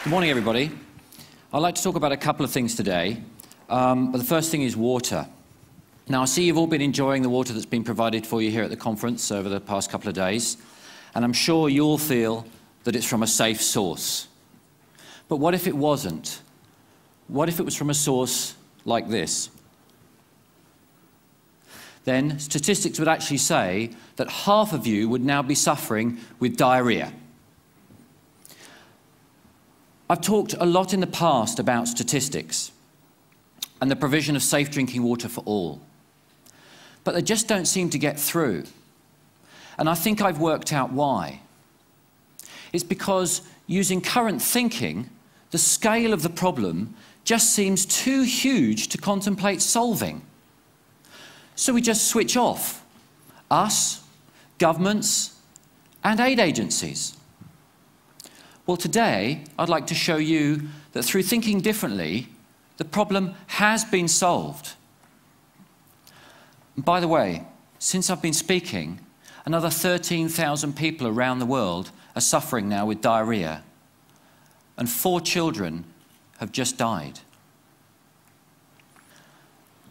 Good morning, everybody. I'd like to talk about a couple of things today, but the first thing is water. Now, I see you've all been enjoying the water that's been provided for you here at the conference over the past couple of days, and I'm sure you'll feel that it's from a safe source. But what if it wasn't? What if it was from a source like this? Then statistics would actually say that half of you would now be suffering with diarrhea. I've talked a lot in the past about statistics and the provision of safe drinking water for all, but they just don't seem to get through. And I think I've worked out why. It's because using current thinking, the scale of the problem just seems too huge to contemplate solving. So we just switch off, us, governments, and aid agencies. Well, today, I'd like to show you that through thinking differently, the problem has been solved. And by the way, since I've been speaking, another 13,000 people around the world are suffering now with diarrhea, and 4 children have just died.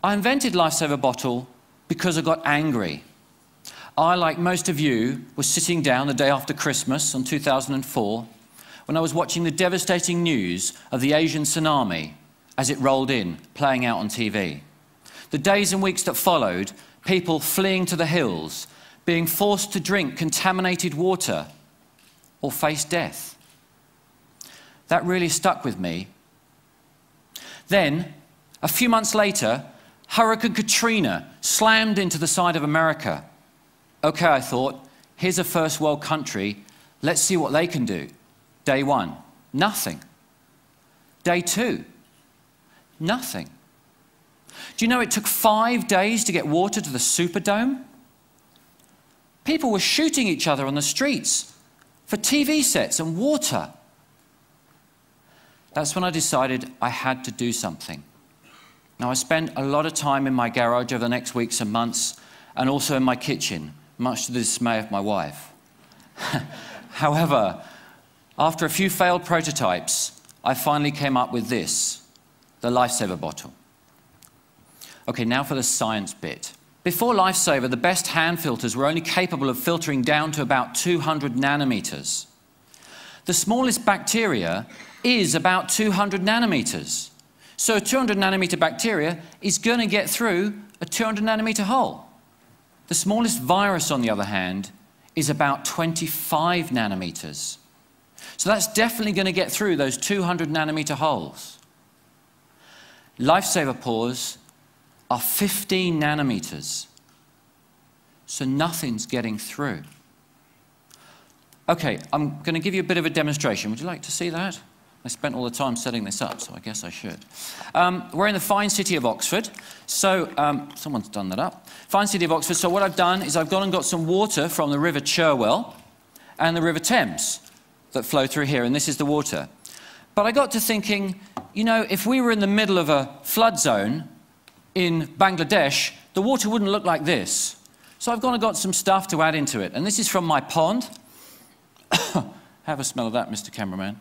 I invented Lifesaver Bottle because I got angry. I, like most of you, was sitting down the day after Christmas in 2004 when I was watching the devastating news of the Asian tsunami as it rolled in, playing out on TV. The days and weeks that followed, people fleeing to the hills, being forced to drink contaminated water or face death. That really stuck with me. Then, a few months later, Hurricane Katrina slammed into the side of America. Okay, I thought, here's a first world country, let's see what they can do. Day 1, nothing. Day 2, nothing. Do you know it took 5 days to get water to the Superdome? People were shooting each other on the streets for TV sets and water. That's when I decided I had to do something. Now, I spent a lot of time in my garage over the next weeks and months, and also in my kitchen, much to the dismay of my wife. However, after a few failed prototypes, I finally came up with this, the Lifesaver Bottle. Okay, now for the science bit. Before Lifesaver, the best hand filters were only capable of filtering down to about 200 nanometers. The smallest bacteria is about 200 nanometers. So a 200 nanometer bacteria is going to get through a 200 nanometer hole. The smallest virus, on the other hand, is about 25 nanometers. So that's definitely going to get through those 200 nanometer holes. Lifesaver pores are 15 nanometers. So nothing's getting through. Okay, I'm going to give you a bit of a demonstration. Would you like to see that? I spent all the time setting this up, so I guess I should. We're in the fine city of Oxford. So, someone's done that up. Fine city of Oxford. So what I've done is I've gone and got some water from the River Cherwell and the River Thames that flow through here, and this is the water. But I got to thinking, you know, if we were in the middle of a flood zone in Bangladesh, the water wouldn't look like this. So I've gone and got some stuff to add into it. And this is from my pond. Have a smell of that, Mr. Cameraman.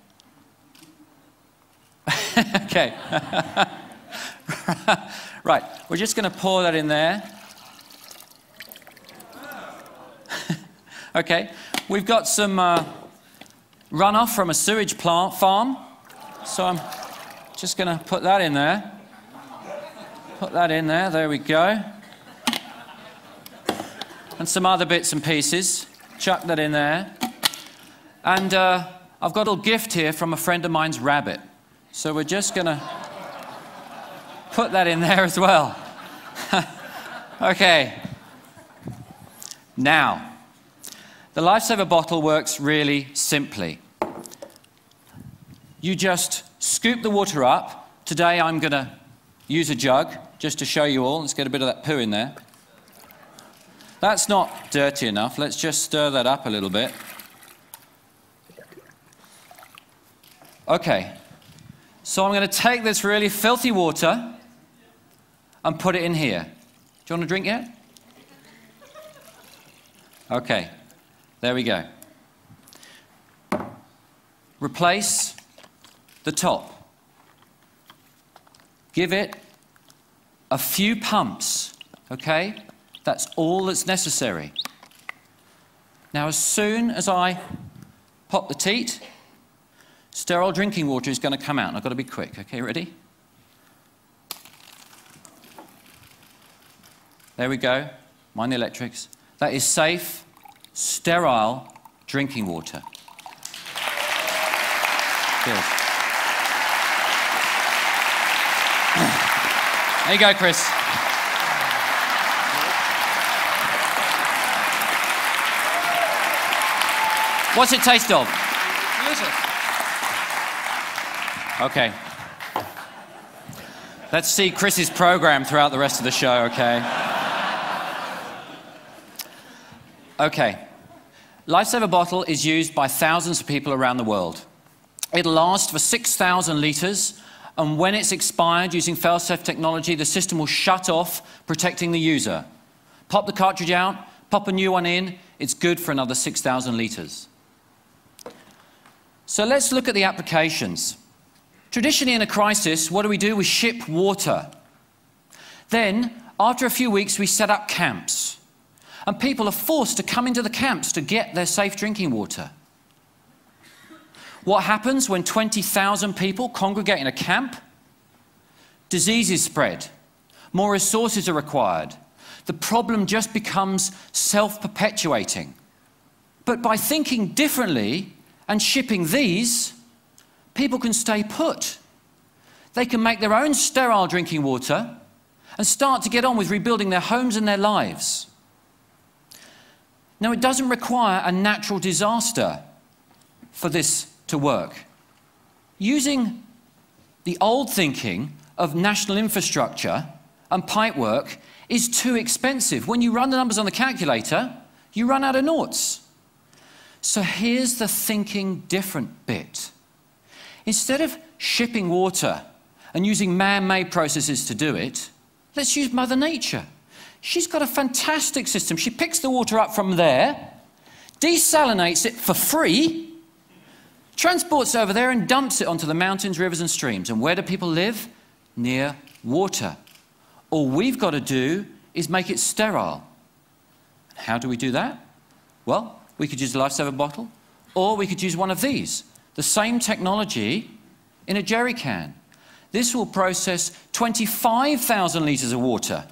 Okay. Right, we're just going to pour that in there. Okay, we've got some runoff from a sewage plant farm. So I'm just going to put that in there. Put that in there, there we go. And some other bits and pieces. Chuck that in there. And I've got a little gift here from a friend of mine's rabbit. So we're just going to put that in there as well. Okay. Now, the Lifesaver Bottle works really simply. You just scoop the water up. Today I'm going to use a jug just to show you all. Let's get a bit of that poo in there. That's not dirty enough. Let's just stir that up a little bit. Okay. So I'm going to take this really filthy water and put it in here. Do you want to drink yet? Okay, there we go. Replace the top. Give it a few pumps, okay? That's all that's necessary. Now, as soon as I pop the teat, sterile drinking water is going to come out. And I've got to be quick. Okay, ready? There we go. Mind the electrics. That is safe, sterile drinking water. Good. There you go, Chris. What's it taste of? Delicious. Okay. Let's see Chris's program throughout the rest of the show, okay? Okay. Lifesaver bottle is used by thousands of people around the world. It'll last for 6,000 litres, and when it's expired using fail-safe technology, the system will shut off, protecting the user. Pop the cartridge out, pop a new one in, it's good for another 6,000 litres. So let's look at the applications. Traditionally in a crisis, what do? We ship water. Then, after a few weeks, we set up camps. And people are forced to come into the camps to get their safe drinking water. What happens when 20,000 people congregate in a camp? Diseases spread. More resources are required. The problem just becomes self-perpetuating. But by thinking differently and shipping these, people can stay put. They can make their own sterile drinking water and start to get on with rebuilding their homes and their lives. Now, it doesn't require a natural disaster for this to work. Using the old thinking of national infrastructure and pipework is too expensive. When you run the numbers on the calculator, you run out of noughts. So here's the thinking different bit. Instead of shipping water and using man-made processes to do it, let's use Mother Nature. She's got a fantastic system. She picks the water up from there, desalinates it for free, transports it over there and dumps it onto the mountains, rivers and streams. And where do people live? Near water. All we've got to do is make it sterile. How do we do that? Well, we could use a Lifesaver bottle, or we could use one of these. The same technology in a jerry can. This will process 25,000 litres of water.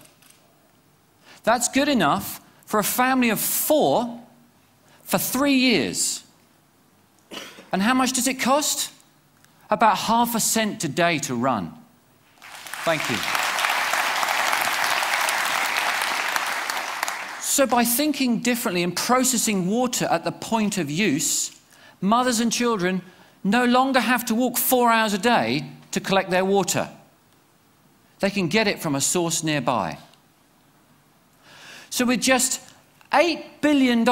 That's good enough for a family of 4 for 3 years. And how much does it cost? About ½ cent today to run. Thank you. So by thinking differently and processing water at the point of use, mothers and children no longer have to walk 4 hours a day to collect their water. They can get it from a source nearby. So with just $8 billion,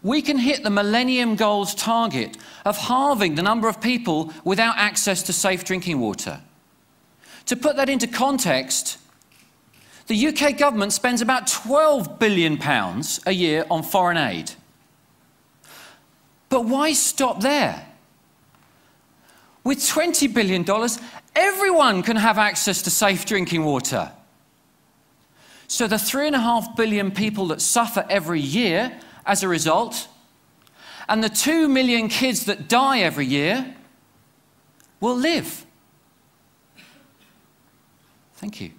we can hit the Millennium Goals target of halving the number of people without access to safe drinking water. To put that into context, the UK government spends about £12 billion a year on foreign aid. But why stop there? With $20 billion, everyone can have access to safe drinking water. So the 3.5 billion people that suffer every year as a result, and the 2 million kids that die every year, will live. Thank you.